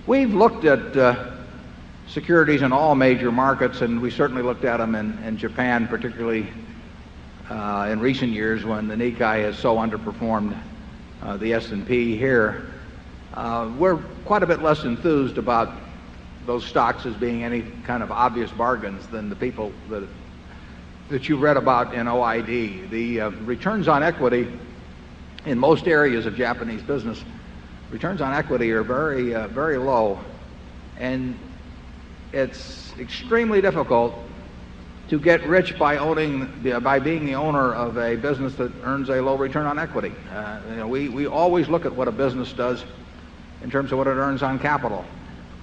We've looked at securities in all major markets, and we certainly looked at them in Japan, particularly in recent years when the Nikkei has so underperformed the S&P here. We're quite a bit less enthused about those stocks as being any kind of obvious bargains than the people that you read about in OID. The returns on equity in most areas of Japanese business, returns on equity are very low, and it's extremely difficult to get rich by being the owner of a business that earns a low return on equity. We always look at what a business does in terms of what it earns on capital.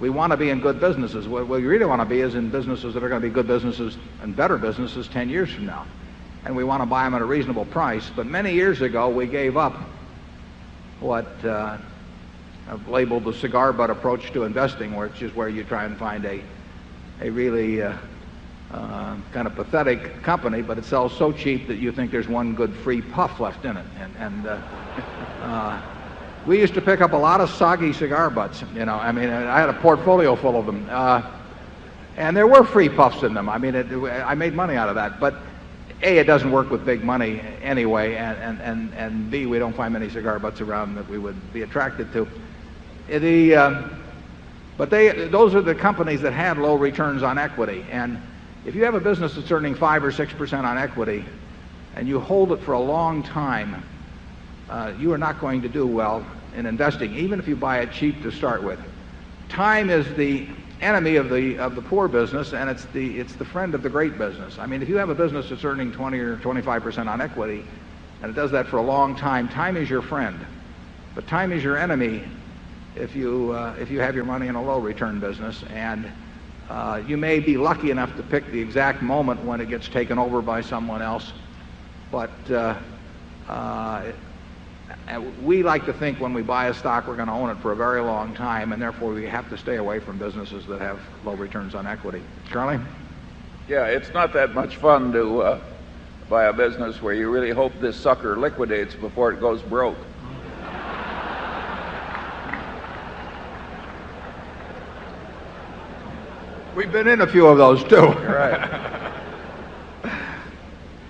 We want to be in good businesses. What we really want to be is in businesses that are going to be good businesses and better businesses 10 years from now. And we want to buy them at a reasonable price. But many years ago, we gave up what I've labeled the cigar butt approach to investing, which is where you try and find a really kind of pathetic company, but it sells so cheap that you think there's one good free puff left in it. We used to pick up a lot of soggy cigar butts, I mean, I had a portfolio full of them. And there were free puffs in them. I mean, I made money out of that. But A, it doesn't work with big money anyway, and B, we don't find many cigar butts around that we would be attracted to. But those are the companies that had low returns on equity. And if you have a business that's earning 5 or 6% on equity, and you hold it for a long time, you are not going to do well in investing, even if you buy it cheap to start with. Time is the enemy of the poor business, and it's the friend of the great business. I mean, if you have a business that's earning 20 or 25% on equity, and it does that for a long time, time is your friend. But time is your enemy if you have your money in a low return business, and you may be lucky enough to pick the exact moment when it gets taken over by someone else, but we like to think when we buy a stock we're going to own it for a very long time, and therefore we have to stay away from businesses that have low returns on equity. Charlie? Yeah, it's not that much fun to buy a business where you really hope this sucker liquidates before it goes broke. We've been in a few of those too. Right.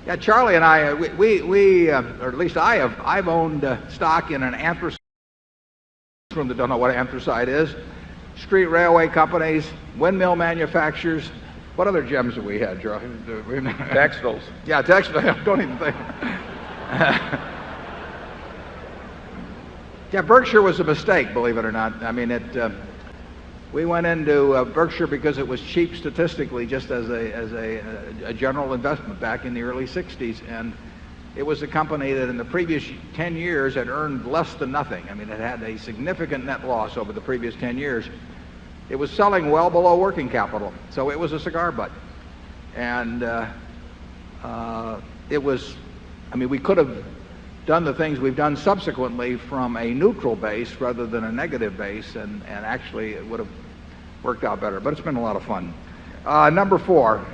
Yeah, Charlie and I, or at least I've owned stock in an anthracite room that don't know what anthracite is, street railway companies, windmill manufacturers. What other gems have we had, Charlie? Textiles. Yeah, textiles. Don't even think. Yeah, Berkshire was a mistake, believe it or not. I mean, we went into Berkshire because it was cheap statistically, just as a general investment back in the early 60s. And it was a company that in the previous 10 years had earned less than nothing. I mean, it had a significant net loss over the previous 10 years. It was selling well below working capital, so it was a cigar butt. And we could have done the things we've done subsequently from a neutral base rather than a negative base, and actually it would have worked out better. But it's been a lot of fun. Number 4.